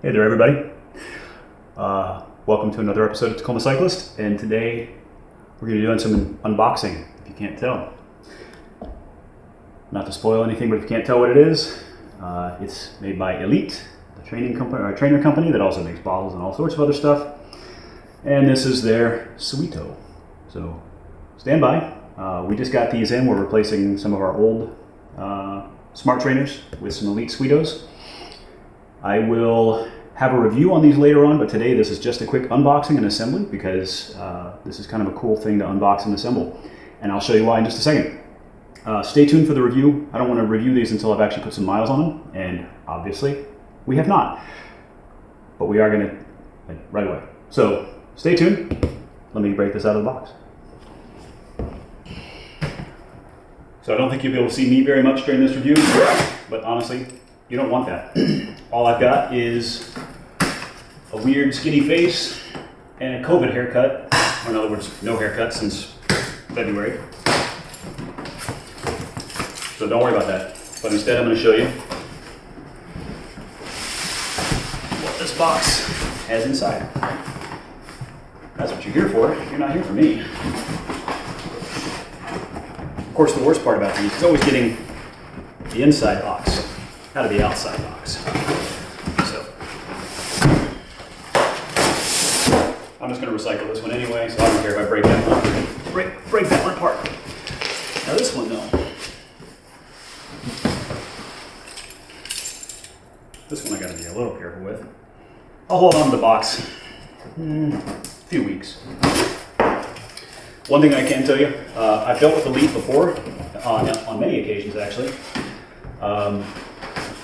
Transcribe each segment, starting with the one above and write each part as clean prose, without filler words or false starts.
Hey there, everybody. Welcome to another episode of Tacoma Cyclist, and today we're going to be doing some unboxing, if you can't tell. Not to spoil anything, but if you can't tell what it is, it's made by Elite, a trainer company that also makes bottles and all sorts of other stuff. And this is their Suito. So stand by. We just got these in. We're replacing some of our old smart trainers with some Elite Suitos. I will have a review on these later on, but today this is just a quick unboxing and assembly because this is kind of a cool thing to unbox and assemble. And I'll show you why in just a second. Stay tuned for the review. I don't want to review these until I've actually put some miles on them, and obviously we have not. But we are going to right away. So stay tuned. Let me break this out of the box. So I don't think you'll be able to see me very much during this review, but honestly, you don't want that. All I've got is a weird skinny face and a COVID haircut, or in other words, no haircut since February. So don't worry about that. But instead I'm going to show you what this box has inside. That's what you're here for. You're not here for me. Of course, the worst part about these is always getting the inside box out of the outside box. So I'm just going to recycle this one anyway, so I don't care if I break that one. Break that one apart. Now this one though. This one I got to be a little careful with. I'll hold on to the box a few weeks. One thing I can tell you, I've dealt with Elite before, on many occasions actually.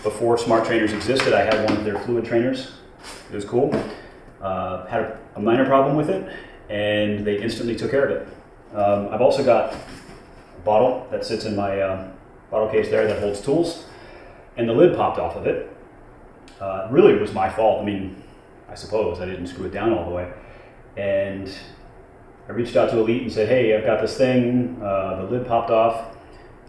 Before smart trainers existed, I had one of their fluid trainers. It was cool. Had a minor problem with it, and they instantly took care of it. I've also got a bottle that sits in my bottle case there that holds tools, and the lid popped off of it. Really, it was my fault. I mean, I suppose I didn't screw it down all the way. And I reached out to Elite and said, hey, I've got this thing, the lid popped off.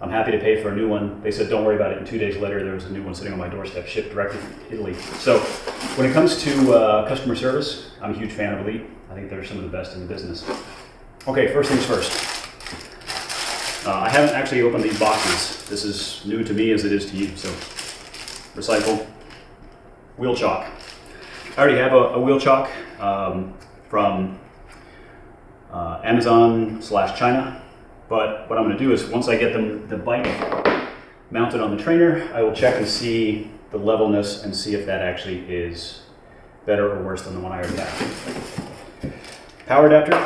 I'm happy to pay for a new one. They said, don't worry about it. And 2 days later, there was a new one sitting on my doorstep, shipped directly from Italy. So when it comes to customer service, I'm a huge fan of Elite. I think they're some of the best in the business. Okay, first things first. I haven't actually opened these boxes. This is new to me as it is to you. So recycle, wheel chock. I already have a wheel chock from Amazon/China. But what I'm going to do is once I get the bike mounted on the trainer, I will check and see the levelness and see if that actually is better or worse than the one I already have. Power adapter.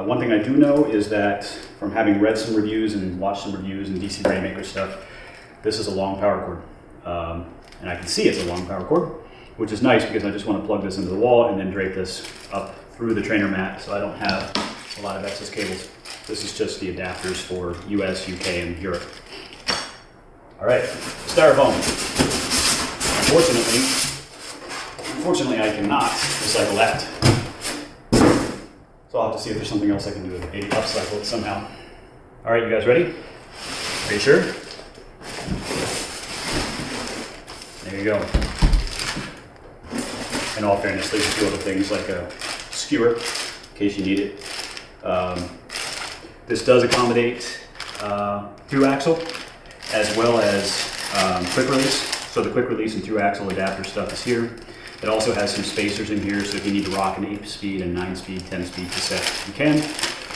One thing I do know is that from having read some reviews and watched some reviews and DC Rainmaker stuff, this is a long power cord. And I can see it's a long power cord, which is nice because I just want to plug this into the wall and then drape this up through the trainer mat so I don't have a lot of excess cables. This is just the adapters for US, UK, and Europe. All right, styrofoam. Unfortunately, I cannot recycle that. So I'll have to see if there's something else I can do to maybe upcycle it somehow. All right, you guys ready? Are you sure? There you go. In all fairness, there's a few other things like a skewer, in case you need it. This does accommodate through axle as well as quick release. So the quick release and through axle adapter stuff is here. It also has some spacers in here, so if you need to rock an 8-speed, and 9-speed, 10-speed cassette, you can.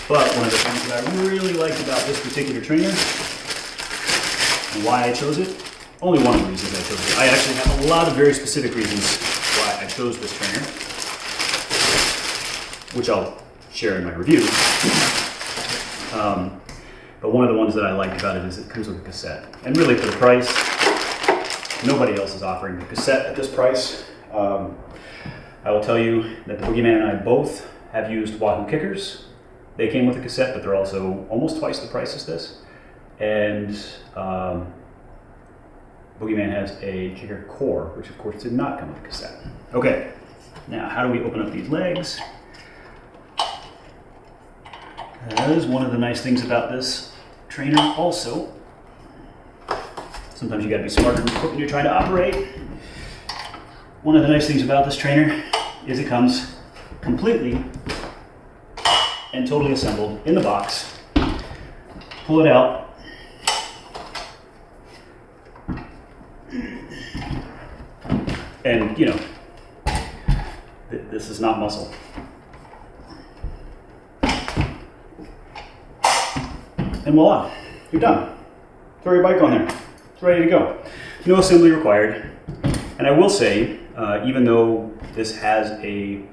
But one of the things that I really liked about this particular trainer and why I chose it, only one of the reasons I chose it. I actually have a lot of very specific reasons why I chose this trainer, which I'll share in my review. But one of the ones that I liked about it is it comes with a cassette. And really for the price, nobody else is offering a cassette at this price. I will tell you that the Boogeyman and I both have used Wahoo kickers. They came with a cassette, but they're also almost twice the price as this. And Boogeyman has a kicker core, which of course did not come with a cassette. Okay, now how do we open up these legs? That is one of the nice things about this trainer also. Sometimes you gotta be smarter when you're trying to operate. One of the nice things about this trainer is it comes completely and totally assembled in the box. Pull it out. And, you know, this is not muscle. And voila, you're done. Throw your bike on there. It's ready to go. No assembly required. And I will say, even though this has a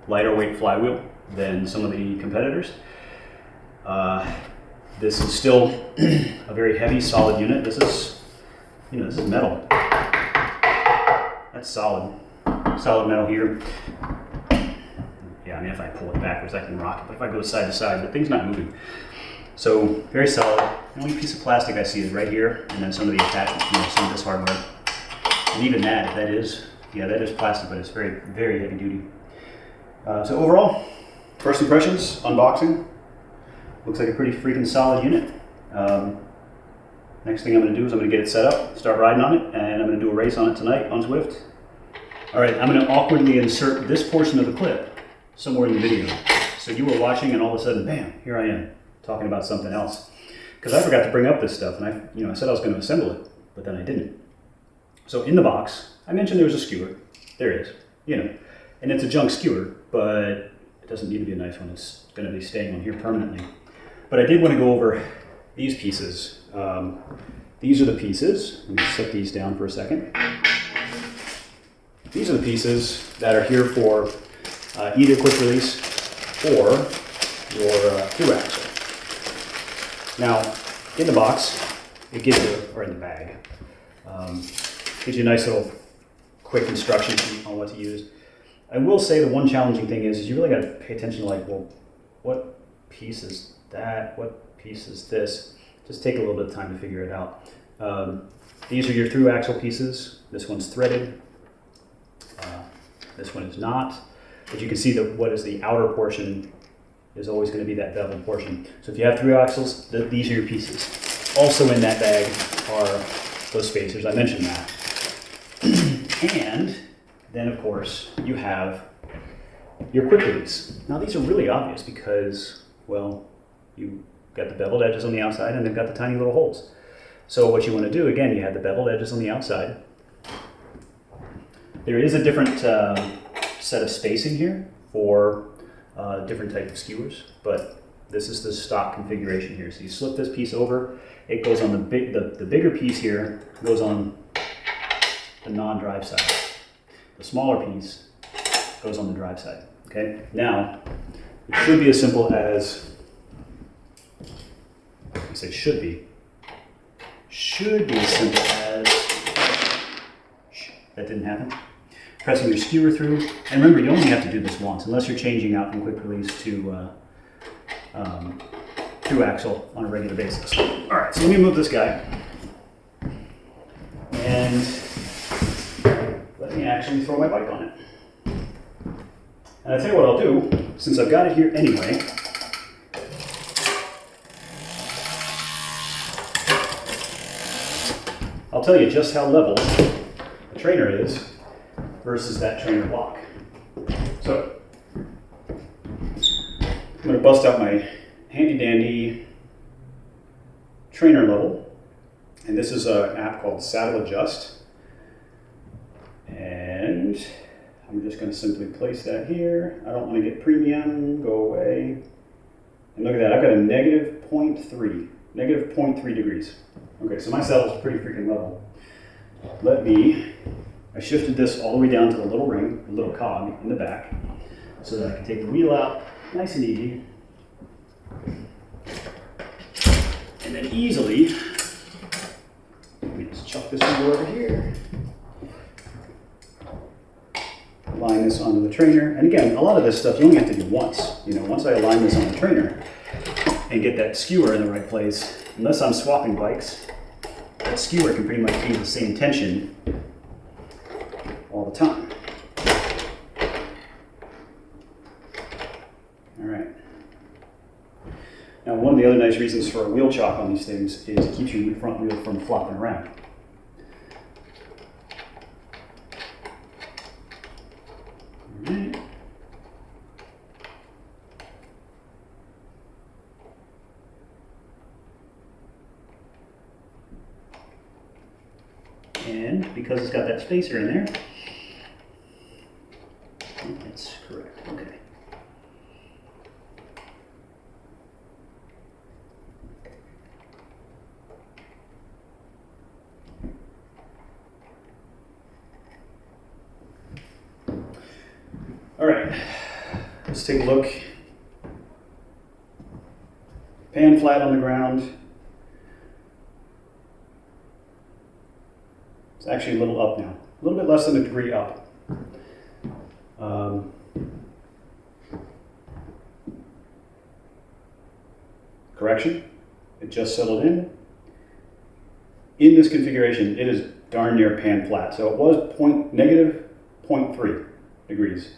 lighter weight flywheel than some of the competitors, this is still a very heavy, solid unit. This is, you know, this is metal. That's solid metal here. Yeah, I mean, if I pull it backwards, I can rock it. But if I go side to side, the thing's not moving. So very solid. The only piece of plastic I see is right here, and then some of the attachments, you know, some of this hardware. And even that is plastic, but it's very, very heavy duty. So overall, first impressions, unboxing. Looks like a pretty freaking solid unit. Next thing I'm going to do is I'm going to get it set up, start riding on it, and I'm going to do a race on it tonight on Zwift. All right, I'm going to awkwardly insert this portion of the clip somewhere in the video. So you were watching, and all of a sudden, bam, here I am talking about something else. Because I forgot to bring up this stuff, and I said I was going to assemble it, but then I didn't. So in the box, I mentioned there was a skewer. There it is, you know, and it's a junk skewer, but it doesn't need to be a nice one. It's going to be staying on here permanently. But I did want to go over these pieces. These are the pieces. Let me set these down for a second. These are the pieces that are here for either quick release or your through axle. Now, in the box, it gives you, or in the bag, gives you a nice little quick instruction sheet on what to use. I will say the one challenging thing is you really got to pay attention to, like, well, what piece is that? What piece is this? Just take a little bit of time to figure it out. These are your through axle pieces. This one's threaded. This one is not. But you can see that what is the outer portion is always going to be that beveled portion. So if you have through axles, these are your pieces. Also in that bag are those spacers. I mentioned that. And then, of course, you have your quick release. Now, these are really obvious because, well, you got the beveled edges on the outside and they've got the tiny little holes. So what you want to do, again, you have the beveled edges on the outside. There is a different set of spacing here for different type of skewers, but this is the stock configuration here. So you slip this piece over, it goes on the bigger piece here goes on the non-drive side. The smaller piece goes on the drive side. Okay. Now, it should be as simple as, I say should be as simple as, that didn't happen. Pressing your skewer through, and remember, you only have to do this once, unless you're changing out from quick release to through axle on a regular basis. All right, so let me move this guy, and let me actually throw my bike on it. And I'll tell you what I'll do, since I've got it here anyway. I'll tell you just how level the trainer is versus that trainer block. So, I'm going to bust out my handy dandy trainer level, and this is an app called Saddle Adjust, and I'm just going to simply place that here. I don't want to get premium, go away, and look at that, I've got a negative 0.3 degrees. Okay, so my saddle's pretty freaking level. I shifted this all the way down to the little ring, the little cog in the back, so that I can take the wheel out nice and easy. And then easily, let me just chuck this over here. Align this onto the trainer. And again, a lot of this stuff you only have to do once. You know, once I align this on the trainer and get that skewer in the right place, unless I'm swapping bikes, that skewer can pretty much be the same tension all the time. All right. Now, one of the other nice reasons for a wheel chock on these things is it keeps your front wheel from flopping around. And because it's got that spacer in there, that's correct, okay. All right, let's take a look. Pan flat on the ground. It's actually a little up now, a little bit less than a degree up. Correction, it just settled in. In this configuration, it is darn near pan flat. So it was negative 0.3 degrees.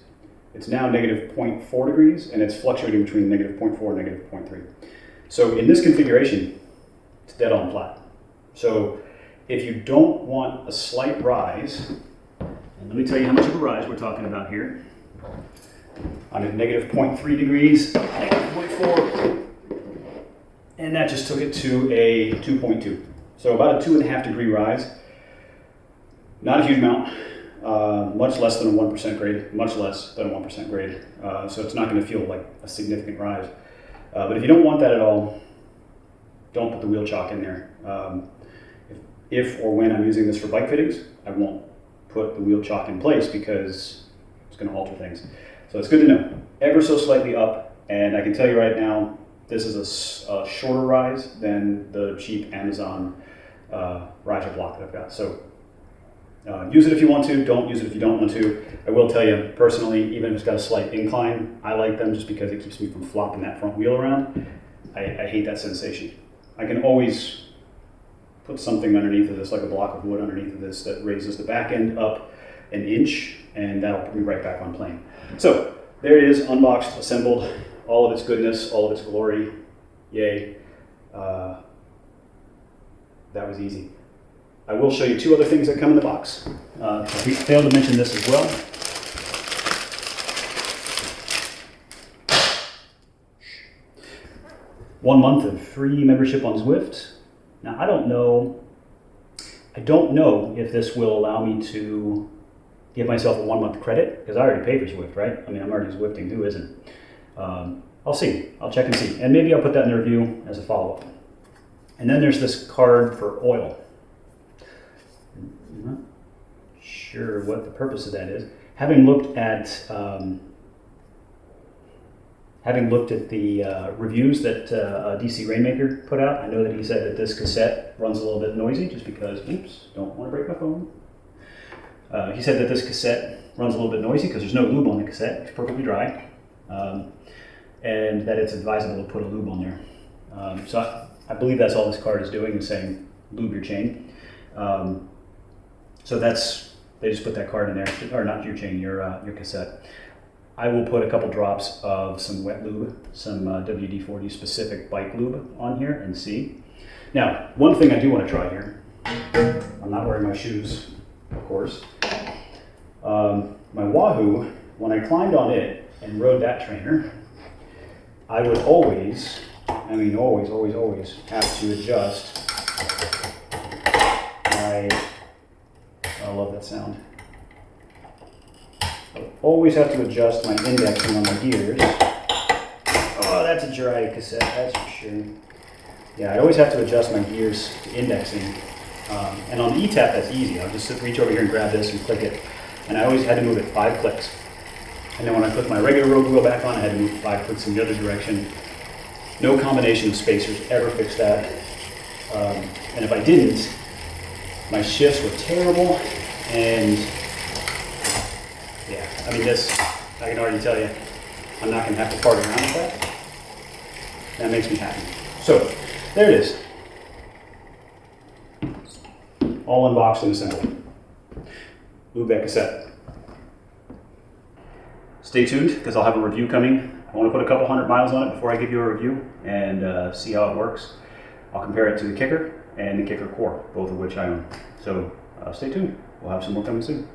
It's now negative 0.4 degrees, and it's fluctuating between negative 0.4 and negative 0.3. So in this configuration, it's dead on flat. So if you don't want a slight rise, and let me tell you how much of a rise we're talking about here. I'm at negative 0.3 degrees, negative 0.4, and that just took it to a 2.2. So about a 2.5 degree rise. Not a huge amount, much less than a 1% grade, much less than a 1% grade. So it's not going to feel like a significant rise. But if you don't want that at all, don't put the wheel chock in there. If or when I'm using this for bike fittings, I won't put the wheel chock in place because it's going to alter things. So it's good to know. Ever so slightly up, and I can tell you right now, this is a shorter rise than the cheap Amazon riser block that I've got. So use it if you want to, don't use it if you don't want to. I will tell you personally, even if it's got a slight incline, I like them just because it keeps me from flopping that front wheel around. I hate that sensation. I can always put something underneath of this, like a block of wood underneath of this, that raises the back end up an inch, and that'll put me right back on plane. So there it is, unboxed, assembled, all of its goodness, all of its glory. Yay. That was easy. I will show you two other things that come in the box. We failed to mention this as well. One month of free membership on Zwift. Now I don't know if this will allow me to give myself a 1 month credit, because I already paid for Zwift, right? I mean, I'm already Zwifting, who isn't? I'll see, I'll check and see. And maybe I'll put that in the review as a follow-up. And then there's this card for oil. I'm not sure what the purpose of that is. Having looked at the reviews that DC Rainmaker put out, I know that he said that this cassette runs a little bit noisy just because, oops, don't want to break my phone. He said that this cassette runs a little bit noisy because there's no lube on the cassette. It's perfectly dry. And that it's advisable to put a lube on there. So I believe that's all this card is doing, is saying lube your chain. So they just put that card in there, or not your chain, your cassette. I will put a couple drops of some wet lube, some WD-40 specific bike lube on here and see. Now, one thing I do want to try here, I'm not wearing my shoes, of course. My Wahoo, when I climbed on it and rode that trainer, I would always have to adjust my, I love that sound. I would always have to adjust my indexing on my gears. Oh, that's a dry cassette, that's for sure. Yeah, I always have to adjust my gears to indexing. And on the E-Tap, that's easy. I'll just reach over here and grab this and click it. And I always had to move it 5 clicks. And then when I put my regular road wheel back on, I had to move 5 clicks in the other direction. No combination of spacers ever fixed that. And if I didn't, my shifts were terrible. And yeah, I mean this, I can already tell you, I'm not gonna have to fart around with that. That makes me happy. So, there it is. All unboxed and assembled. Lube that cassette. Stay tuned, because I'll have a review coming. I want to put a couple 100 miles on it before I give you a review and see how it works. I'll compare it to the Kicker and the Kicker Core, both of which I own. So stay tuned. We'll have some more coming soon.